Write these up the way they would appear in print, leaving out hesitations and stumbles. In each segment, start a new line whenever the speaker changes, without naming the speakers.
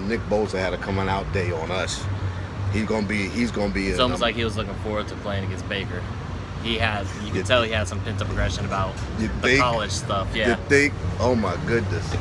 Nick Bosa had a coming out day on us. He's gonna be.
It's almost like he was looking forward to playing against Baker. You could tell he had some pent up aggression about the college stuff. Yeah.
You think? Oh my goodness.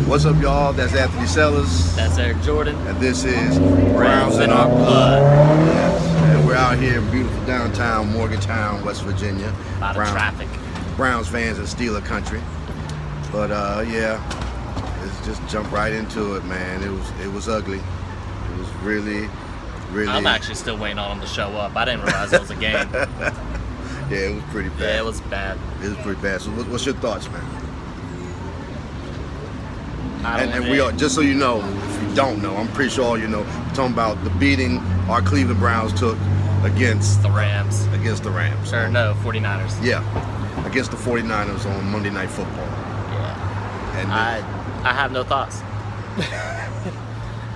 What's up, y'all? That's Anthony Sellers.
That's Eric Jordan.
And this is
Browns in Our Blood.
Yes. And we're out here in beautiful downtown Morgantown, West Virginia.
A lot of traffic.
Browns fans in Steeler country. But yeah, let's just jump right into it, man. It was ugly. It was really.
I'm actually still waiting on them to show up. I didn't realize it was a game.
Yeah, it was pretty bad.
Yeah, it was bad.
It was pretty bad. So what's your thoughts, man? And we are, just so you know, if you don't know, I'm pretty sure all you know, we're talking about the beating our Cleveland Browns took against
the Rams.
Or
no, 49ers.
Yeah, against the 49ers on Monday Night Football.
Yeah.
And
I have no thoughts.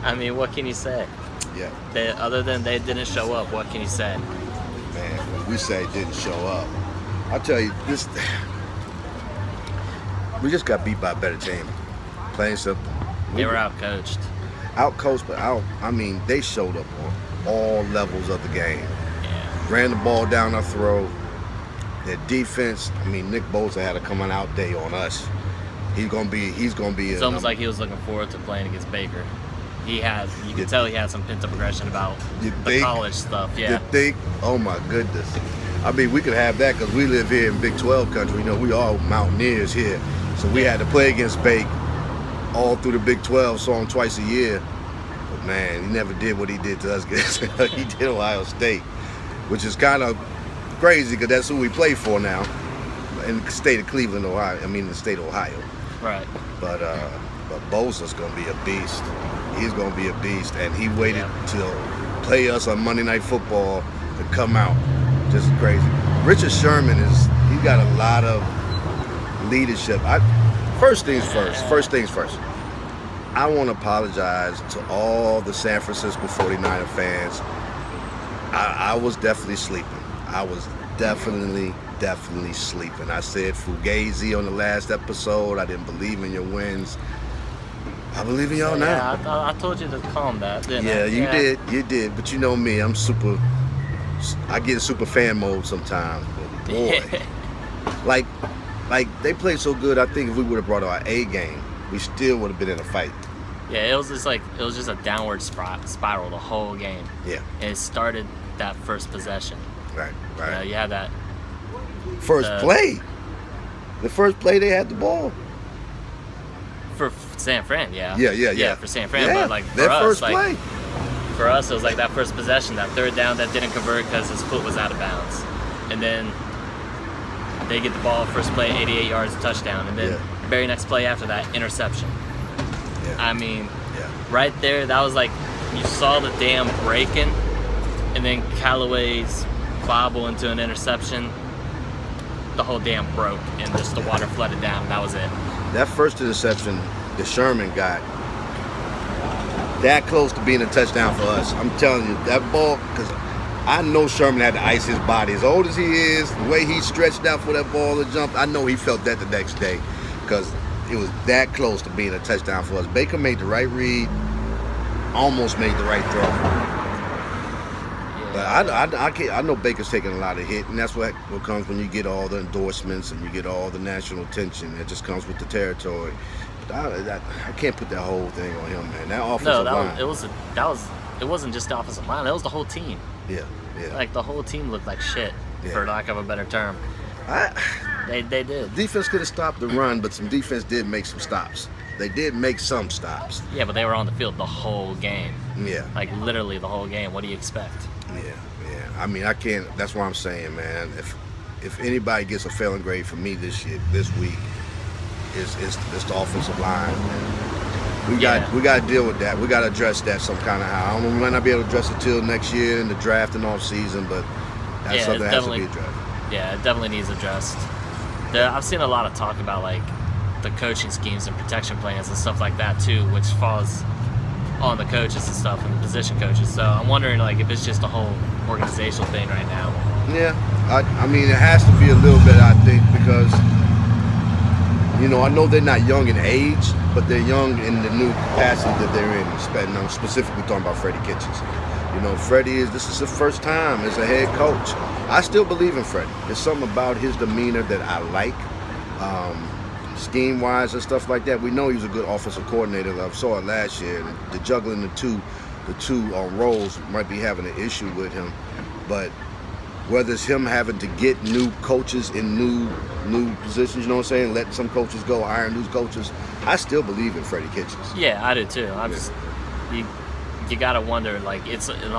I mean, what can you say?
Yeah.
Other than they didn't show up, what can you say?
Man, when we say didn't show up, I'll tell you, we just got beat by a better team. Plain simple.
They were outcoached.
Outcoached, but I mean, they showed up on all levels of the game.
Yeah.
Ran the ball down our throat. Their defense, I mean, Nick Bosa had a coming out day on us. He's gonna be.
It's almost like he was looking forward to playing against Baker. You could tell he had some pent up aggression about the college stuff. Yeah.
You think? Oh my goodness. I mean, we could have that because we live here in Big 12 country. You know, we all Mountaineers here, so we had to play against Baker all through the Big 12, saw him twice a year. But man, he never did what he did to us. He did Ohio State, which is kind of crazy because that's who we play for now in the state of Cleveland, Ohio. I mean, the state of Ohio.
Right.
But Bosa's gonna be a beast. He's gonna be a beast, and he waited till play us on Monday Night Football to come out. Just crazy. Richard Sherman he got a lot of leadership. First things first. I want to apologize to all the San Francisco 49er fans. I was definitely sleeping. I was definitely sleeping. I said Fugazi on the last episode. I didn't believe in your wins. I believe in y'all now.
Yeah, I told you to calm that, didn't I?
Yeah, you did. But you know me, I get super fan mode sometimes. But boy, like they played so good. I think if we would have brought our A game, we still would have been in a fight. Yeah,
it was just a downward spiral the whole game.
Yeah,
and it started that first possession.
Right.
You know, you had that
first play. The first play they had the ball
for San Fran. Yeah, for San Fran.
Yeah,
but like for
their
us,
first play.
For us, it was like that first possession, that third down that didn't convert because his foot was out of bounds, and then they get the ball, first play, 88 yards, touchdown, and then the very next play after that, interception.
Yeah.
I mean, right there, that was like, you saw the dam breaking, and then Callaway's bobble into an interception, the whole dam broke, and just the water flooded down, and that was it.
That first interception that Sherman got, that close to being a touchdown for us. I'm telling you, that ball, because I know Sherman had to ice his body. As old as he is, the way he stretched out for that ball to jump, I know he felt that the next day because it was that close to being a touchdown for us. Baker made the right read, almost made the right throw. But I know Baker's taking a lot of hit, and that's what comes when you get all the endorsements and you get all the national attention. It just comes with the territory. But I can't put that whole thing on him, man. That offensive line.
It wasn't just the offensive line. It was the whole team.
Yeah.
Like the whole team looked like shit, for lack of a better term. They did.
Defense could have stopped the run, but some defense did make some stops. They did make some stops.
Yeah, but they were on the field the whole game.
Yeah.
Like literally the whole game. What do you expect?
Yeah. I mean, I can't. That's what I'm saying, man. If anybody gets a failing grade for me this week, it's the offensive line. Man. We got to deal with that. We got to address that some kind of how. We might not be able to address it till next year in the draft and off season, but that's something that has to be addressed.
Yeah, it definitely needs addressed. I've seen a lot of talk about like the coaching schemes and protection plans and stuff like that too, which falls on the coaches and stuff and the position coaches. So I'm wondering like if it's just a whole organizational thing right now.
Yeah, I mean it has to be a little bit, I think, because I know they're not young in age, but they're young in the new capacity that they're in. And I'm specifically talking about Freddie Kitchens. Freddie this is his first time as a head coach. I still believe in Freddie. There's something about his demeanor that I like, scheme-wise and stuff like that. We know he was a good offensive coordinator. I saw it last year. The juggling the two roles might be having an issue with him, but whether it's him having to get new coaches in new positions, letting some coaches go, hiring new coaches, I still believe in Freddie Kitchens.
Yeah, I do too. You gotta wonder, like, it's an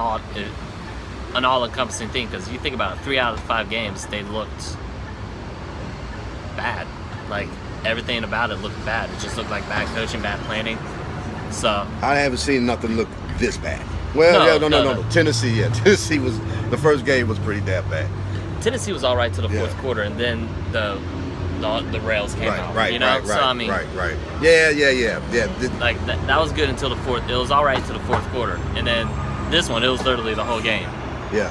all-encompassing thing, because you think about it, 3 out of 5 games they looked bad. Like, everything about it looked bad. It just looked like bad coaching, bad planning. So
I haven't seen nothing look this bad. Well, no. Tennessee was, the first game was pretty damn bad.
Tennessee was all right to the fourth quarter, and then the rails came out.
Right.
So I mean,
right. Yeah.
Like that was good until the fourth. It was all right to the fourth quarter, and then this one, it was literally the whole game.
Yeah.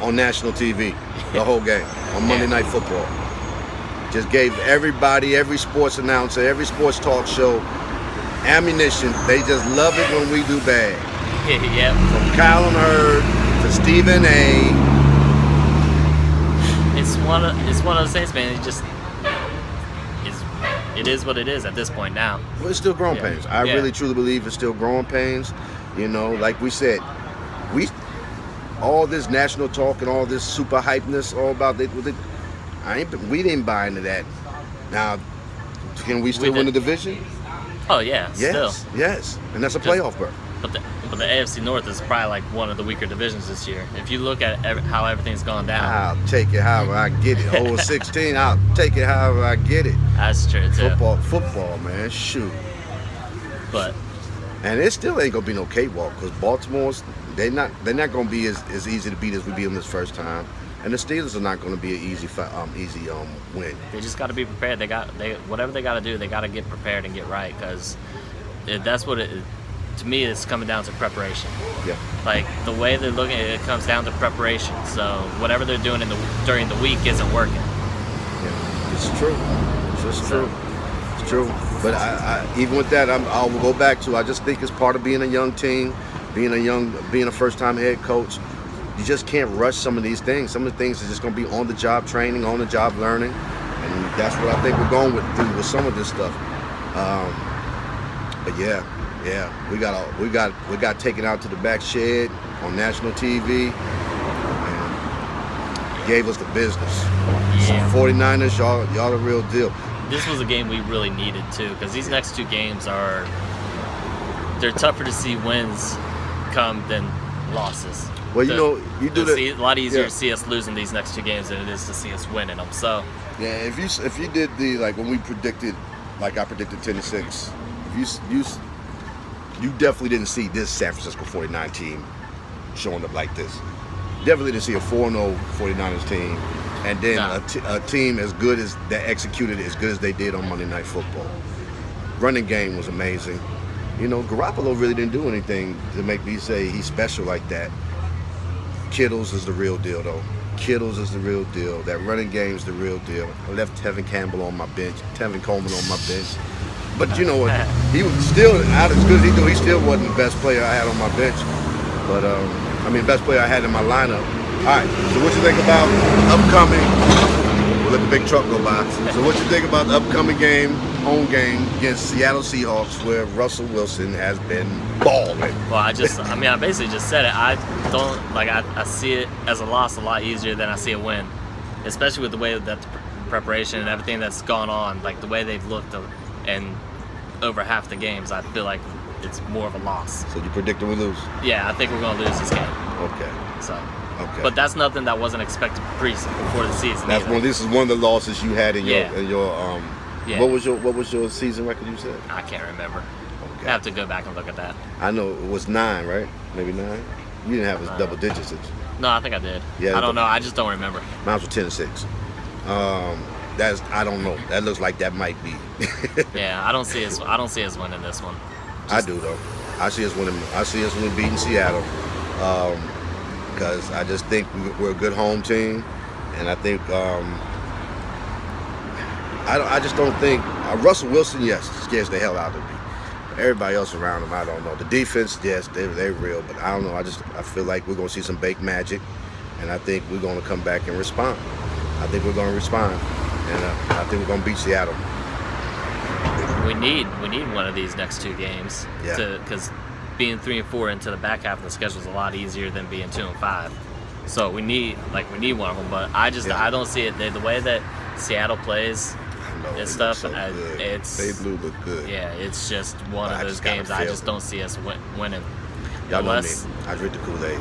On national TV, the whole game on Monday Night Football. Just gave everybody, every sports announcer, every sports talk show, ammunition. They just love it when we do bad.
Yeah.
From Kylan Hurd to Stephen A.
It's one of those things, man. It is what it is at this point now.
Well, it's still growing pains. I really truly believe it's still growing pains. Like we said, all this national talk and all this super hypeness, all about it. We didn't buy into that. Now, can we still win the division?
Oh yeah,
yes, and that's a playoff berth.
But the AFC North is probably like one of the weaker divisions this year. If you look at how everything's gone down,
I'll take it however I get it. 0-16, I'll take it however I get it.
That's true too.
Football, man, shoot. And it still ain't gonna be no cakewalk, because Baltimore's they're not gonna be as easy to beat as we beat them this first time. And the Steelers are not going to be an easy win.
They just got to be prepared. Whatever they got to do, they got to get prepared and get right, because that's what it. To me, it's coming down to preparation.
Yeah.
Like the way they're looking at it, comes down to preparation. So whatever they're doing during the week isn't working.
Yeah, it's true. It's true. It's true. But I even with that, I'll go back to. I just think it's part of being a young team, being a first-time head coach. You just can't rush some of these things. Some of the things are just going to be on-the-job training, on-the-job learning, and that's what I think we're going with some of this stuff. But yeah, we got taken out to the back shed on national TV and gave us the business.
Yeah.
So 49ers, y'all the real deal.
This was a game we really needed too, because these next 2 games they're tougher to see wins come than losses.
Well, you do that.
It's a lot easier to see us losing these next 2 games than it is to see us winning them. So
yeah, if you did when we predicted, like I predicted 10-6, you definitely didn't see this San Francisco 49 team showing up like this. Definitely didn't see a 4-0 49ers team, and then a team as good as that executed as good as they did on Monday Night Football. Running game was amazing. Garoppolo really didn't do anything to make me say he's special like that. Kittles is the real deal, though. Kittles is the real deal. That running game's the real deal. I left Tevin Coleman on my bench. But you know what? He was still, out as good as he do, he still wasn't the best player I had on my bench. But, best player I had in my lineup. All right, so what you think about upcoming, we'll let the big truck go by. So what you think about the upcoming home game against Seattle Seahawks, where Russell Wilson has been balling?
Well, I basically just said it. I see it as a loss a lot easier than I see a win, especially with the way that the preparation and everything that's gone on, like the way they've looked, and over half the games, I feel like it's more of a loss.
So you predicting we lose?
Yeah, I think we're going to lose this game.
Okay.
Okay. But that's nothing that wasn't expected before the season.
This is one of the losses you had in your
Yeah.
What was your season record you said?
I can't remember.
Okay.
I have to go back and look at that.
I know it was 9, right? Maybe 9. You didn't have double digits, did you?
No, I think I did.
Yeah,
I don't know. I just don't remember.
Mine was 10-6. I don't know. That looks like that might be.
Yeah, I don't see us winning this one.
I do though. I see us winning beating Seattle. Because I just think we're a good home team, and I think I just don't think Russell Wilson, yes, scares the hell out of me. Everybody else around him, I don't know. The defense, yes, they're real, but I don't know. I feel like we're gonna see some baked magic, and I think we're gonna come back and respond. I think we're gonna respond, and I think we're gonna beat Seattle.
We need one of these next 2 games, because being 3-4 into the back half of the schedule is a lot easier than being 2-5. So we need one of them, but I don't see it. The way that Seattle plays and stuff,
so they look good.
Yeah, it's just one of those games I just don't see us winning.
Y'all know me. I drink the Kool-Aid.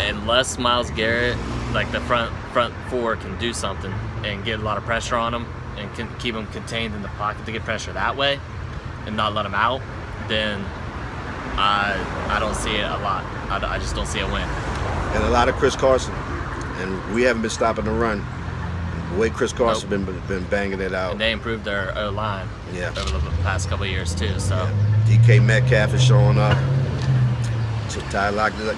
Unless Myles Garrett, like the front 4, can do something and get a lot of pressure on them and can keep them contained in the pocket to get pressure that way and not let them out, then I don't see it a lot. I just don't see a win.
And a lot of Chris Carson, and we haven't been stopping the run. The way Chris Carson been banging it out.
And they improved their line over the past couple of years too. So
DK Metcalf is showing up. Ty Lockett,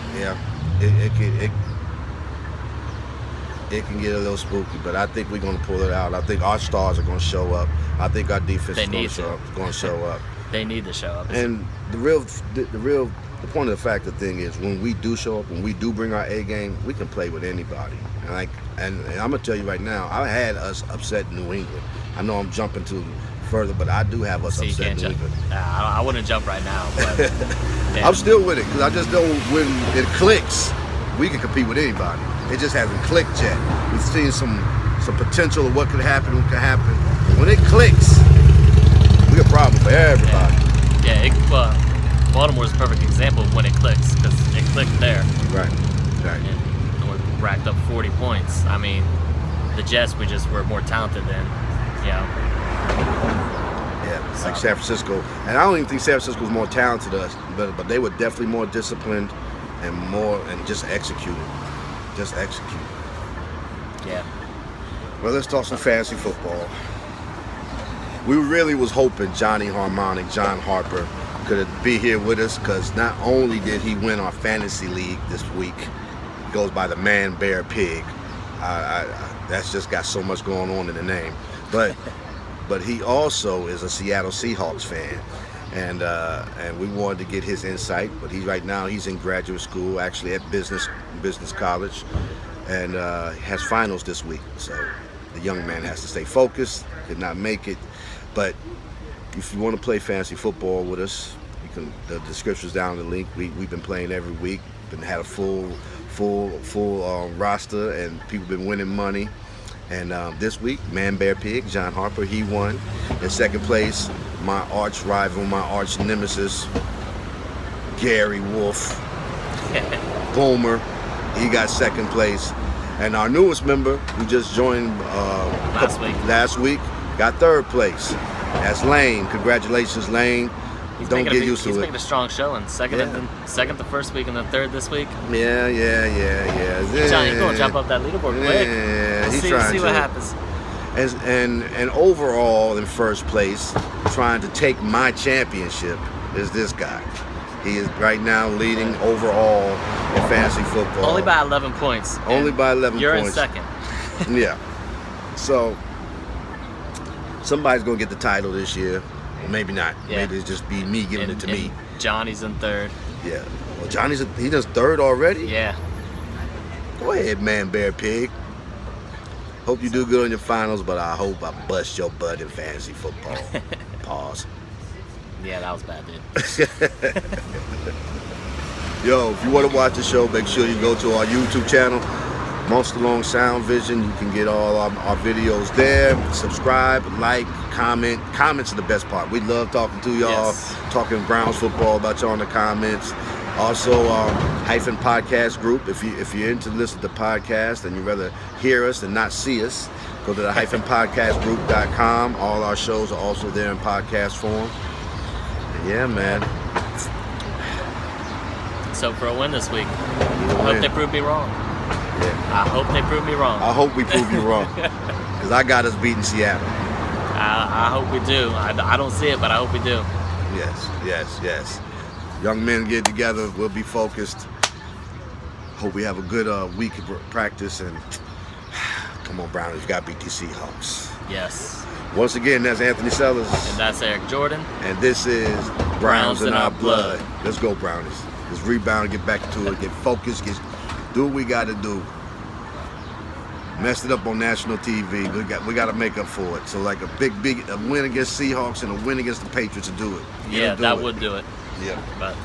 it can get a little spooky, but I think we're gonna pull it out. I think our stars are gonna show up. I think our defense is gonna show up.
They need to show up.
And the point of the fact, the thing is, when we do show up, when we do bring our A game, we can play with anybody. And I'm gonna tell you right now, I had us upset New England. I know I'm jumping too further, but I do have us upset New England.
I wouldn't jump right now, but
I'm still with it because I just know when it clicks, we can compete with anybody. It just hasn't clicked yet. We've seen some potential of what could happen. When it clicks, we're a problem for everybody.
Baltimore's a perfect example of when it clicks, because it clicked there.
Right.
And we racked up 40 points. I mean, the Jets, we just were more talented than,
Yeah, like San Francisco. And I don't even think San Francisco was more talented than us, but they were definitely more disciplined and just executed.
Yeah.
Well, let's talk some fantasy football. We really was hoping John Harper, could be here with us, because not only did he win our fantasy league this week, he goes by the Man Bear Pig. That's just got so much going on in the name. But he also is a Seattle Seahawks fan, and we wanted to get his insight. But right now he's in graduate school, actually at business college, and has finals this week. So the young man has to stay focused. Did not make it, but if you want to play fantasy football with us, the description's down in the link. We've been playing every week. Had a full roster, and people been winning money. And this week, Man Bear Pig, John Harper, he won. In second place, my arch rival, my arch nemesis, Gary Wolf, Boomer, he got second place. And our newest member, who just joined last week, got third place. That's Lane. Congratulations, Lane. Don't get used to it.
He's making a strong showing. Second the first week, and then third this week.
Yeah.
Johnny, you're gonna jump up that leaderboard quick.
Yeah, he's
see
trying to.
What happens.
And overall in first place, trying to take my championship, is this guy. He is right now leading overall in fantasy football.
Only by 11 points.
Only by 11
you're
points.
You're in second.
Yeah. So somebody's gonna get the title this year. Or maybe not.
Yeah.
Maybe it's just be me giving it to me.
Johnny's in third.
Yeah. Well, he does third already?
Yeah.
Go ahead, Man Bear Pig. Hope you do good on your finals, but I hope I bust your butt in fantasy football. Pause.
Yeah, that was bad, dude.
Yo, if you want to watch the show, make sure you go to our YouTube channel, Monstalung Soundvizion. You can get all our videos there. Subscribe, like, comment. Comments are the best part. We love talking to y'all, talking Browns football about y'all in the comments. Also, Hyphen Podcast Group. If you're into listening to podcasts and you'd rather hear us and not see us, go to the hyphenpodcastgroup.com. All our shows are also there in podcast form. And yeah, man.
So for a win this week, hope they prove me wrong.
Yeah.
I hope they prove me wrong.
I hope we prove you wrong. Because I got us beating Seattle.
I hope we do. I don't see it, but I hope we do.
Yes. Young men get together. We'll be focused. Hope we have a good week of practice. And come on, Brownies. You got to beat these Seahawks.
Yes.
Once again, that's Anthony Sellers.
And that's Eric Jordan.
And this is Browns in Our Blood. Let's go, Brownies. Let's rebound, get back to it, get focused, do what we got to do. Messed it up on national TV. We got to make up for it. So like a big a win against Seahawks and a win against the Patriots to do it.
Yeah, that would do it.
Yeah.
But